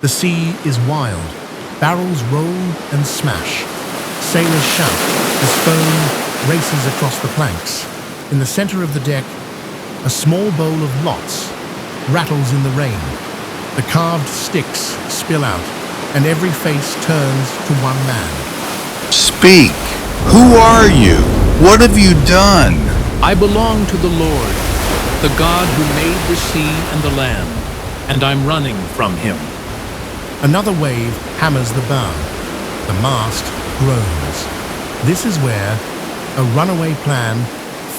The sea is wild. Barrels roll and smash. Sailors shout as foam races across the planks. In the center of the deck, a small bowl of lots rattles in the rain. The carved sticks spill out, and every face turns to one man. Speak! Who are you? What have you done? I belong to the Lord, the God who made the sea and the land, and I'm running from him. Another wave hammers the bow. The mast groans. This is where a runaway plan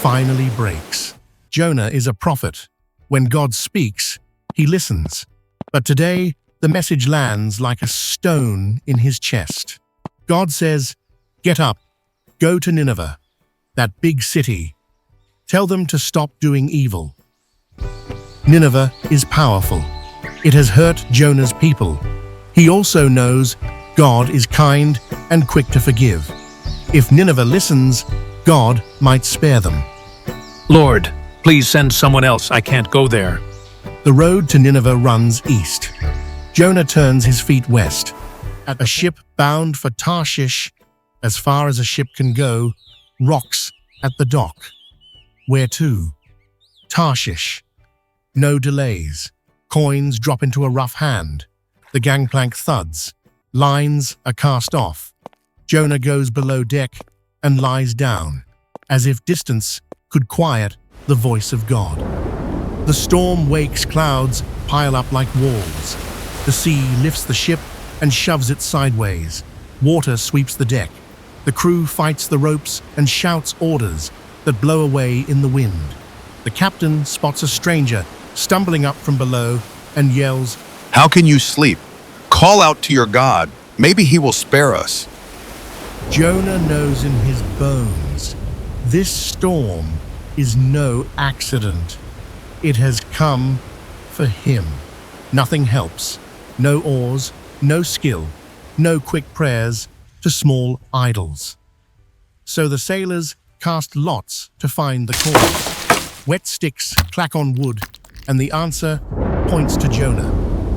finally breaks. Jonah is a prophet. When God speaks, he listens. But today, the message lands like a stone in his chest. God says, "Get up, go to Nineveh, that big city. Tell them to stop doing evil." Nineveh is powerful. It has hurt Jonah's people. He also knows God is kind and quick to forgive. If Nineveh listens, God might spare them. Lord, please send someone else. I can't go there. The road to Nineveh runs east. Jonah turns his feet west. At a ship bound for Tarshish, as far as a ship can go, rocks at the dock. Where to? Tarshish. No delays. Coins drop into a rough hand. The gangplank thuds. Lines are cast off. Jonah goes below deck and lies down, as if distance could quiet the voice of God. The storm wakes, clouds pile up like walls. The sea lifts the ship and shoves it sideways. Water sweeps the deck. The crew fights the ropes and shouts orders that blow away in the wind. The captain spots a stranger stumbling up from below and yells, How can you sleep? Call out to your God. Maybe he will spare us. Jonah knows in his bones, this storm is no accident. It has come for him. Nothing helps. No oars, no skill, no quick prayers to small idols. So the sailors cast lots to find the cause. Wet sticks clack on wood, and the answer points to Jonah.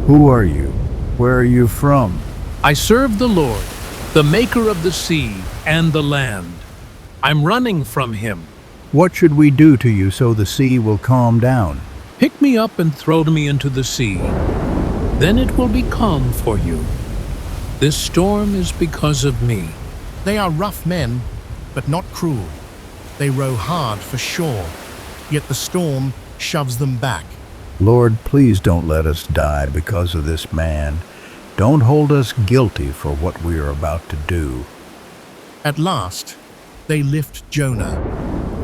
Who are you? Where are you from? I serve the Lord, the maker of the sea and the land. I'm running from him. What should we do to you so the sea will calm down? Pick me up and throw me into the sea. Then it will be calm for you. This storm is because of me. They are rough men, but not cruel. They row hard for shore, yet the storm shoves them back. Lord, please don't let us die because of this man. Don't hold us guilty for what we are about to do. At last, they lift Jonah.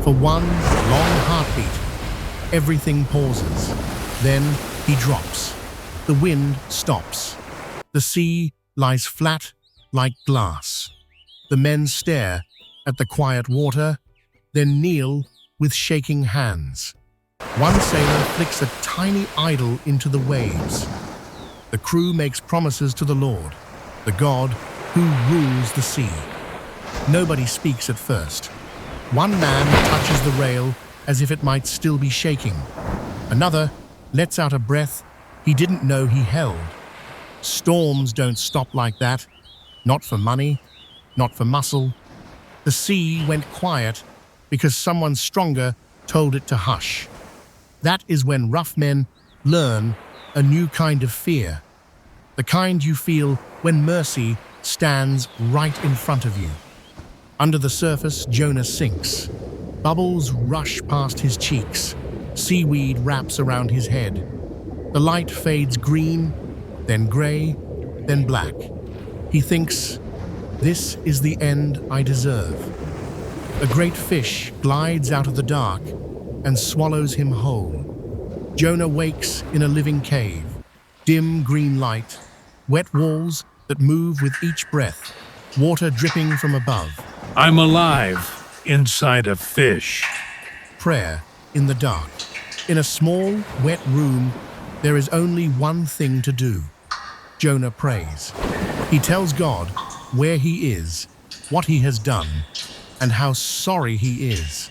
For one long heartbeat, everything pauses. Then he drops. The wind stops. The sea lies flat like glass. The men stare at the quiet water, then kneel with shaking hands. One sailor flicks a tiny idol into the waves. The crew makes promises to the Lord, the God who rules the sea. Nobody speaks at first. One man touches the rail as if it might still be shaking. Another lets out a breath he didn't know he held. Storms don't stop like that. Not for money, not for muscle. The sea went quiet because someone stronger told it to hush. That is when rough men learn a new kind of fear. The kind you feel when mercy stands right in front of you. Under the surface, Jonah sinks. Bubbles rush past his cheeks. Seaweed wraps around his head. The light fades green, then gray, then black. He thinks, this is the end I deserve. A great fish glides out of the dark and swallows him whole. Jonah wakes in a living cave. Dim green light, wet walls that move with each breath, water dripping from above. I'm alive inside a fish. Prayer in the dark. In a small, wet room, there is only one thing to do. Jonah prays. He tells God where he is, what he has done, and how sorry he is.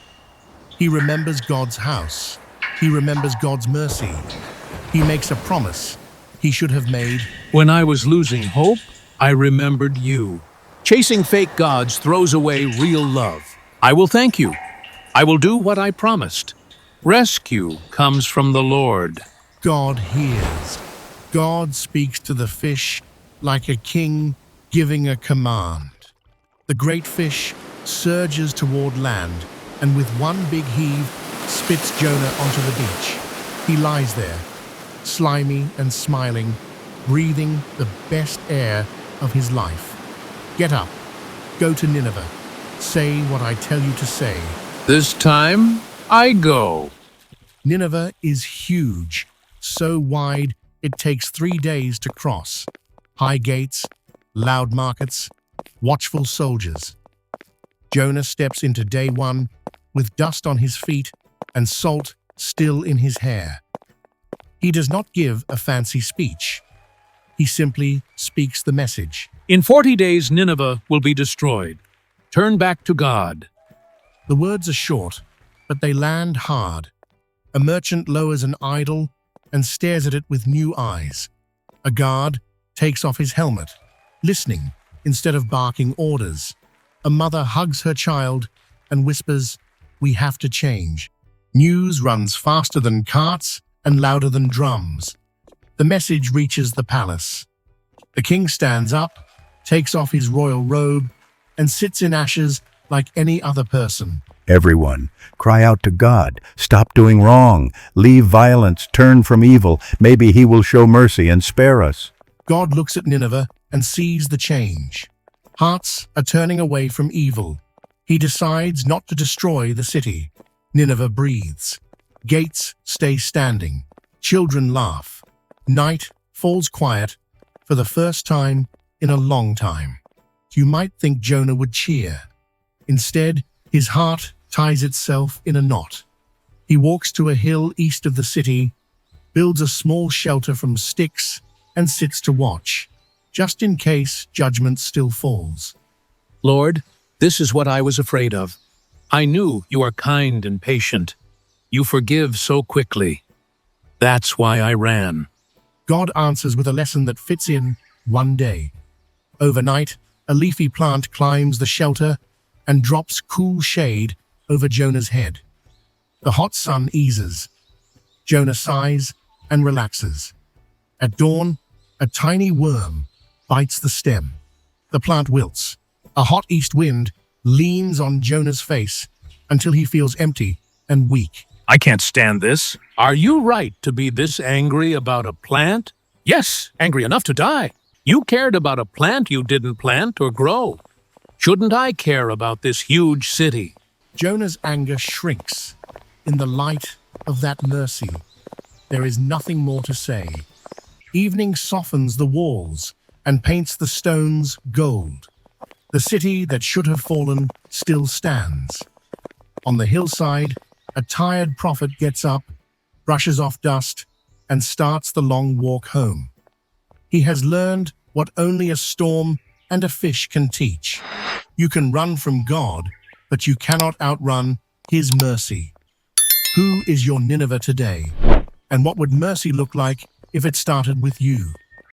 He remembers God's house. He remembers God's mercy. He makes a promise. he should have made. When I was losing hope, I remembered you. Chasing fake gods throws away real love. I will thank you. I will do what I promised. Rescue comes from the Lord. God hears. God speaks to the fish like a king giving a command. The great fish surges toward land and with one big heave spits Jonah onto the beach. He lies there, slimy and smiling, breathing the best air of his life. Get up, go to Nineveh, say what I tell you to say. This time, I go. Nineveh is huge, so wide it takes 3 days to cross. High gates, loud markets, watchful soldiers. Jonah steps into day one with dust on his feet and salt still in his hair. He does not give a fancy speech. He simply speaks the message. In 40 days, Nineveh will be destroyed. Turn back to God. The words are short, but they land hard. A merchant lowers an idol and stares at it with new eyes. A guard takes off his helmet, listening instead of barking orders. A mother hugs her child and whispers, "We have to change." News runs faster than carts and louder than drums. The message reaches the palace. The king stands up, takes off his royal robe, and sits in ashes like any other person. Everyone, cry out to God. Stop doing wrong. Leave violence. Turn from evil. Maybe he will show mercy and spare us. God looks at Nineveh and sees the change. Hearts are turning away from evil. He decides not to destroy the city. Nineveh breathes. Gates stay standing. Children laugh. Night falls quiet for the first time in a long time. You might think Jonah would cheer. Instead, his heart ties itself in a knot. He walks to a hill east of the city, builds a small shelter from sticks, and sits to watch, just in case judgment still falls. Lord, this is what I was afraid of. I knew you are kind and patient. You forgive so quickly. That's why I ran. God answers with a lesson that fits in one day. Overnight, a leafy plant climbs the shelter and drops cool shade over Jonah's head. The hot sun eases. Jonah sighs and relaxes. At dawn, a tiny worm bites the stem. The plant wilts. A hot east wind leans on Jonah's face until he feels empty and weak. I can't stand this. Are you right to be this angry about a plant? Yes, angry enough to die. You cared about a plant you didn't plant or grow. Shouldn't I care about this huge city? Jonah's anger shrinks in the light of that mercy. There is nothing more to say. Evening softens the walls and paints the stones gold. The city that should have fallen still stands. On the hillside, a tired prophet gets up, brushes off dust, and starts the long walk home. He has learned what only a storm and a fish can teach. You can run from God, but you cannot outrun His mercy. Who is your Nineveh today? And what would mercy look like if it started with you?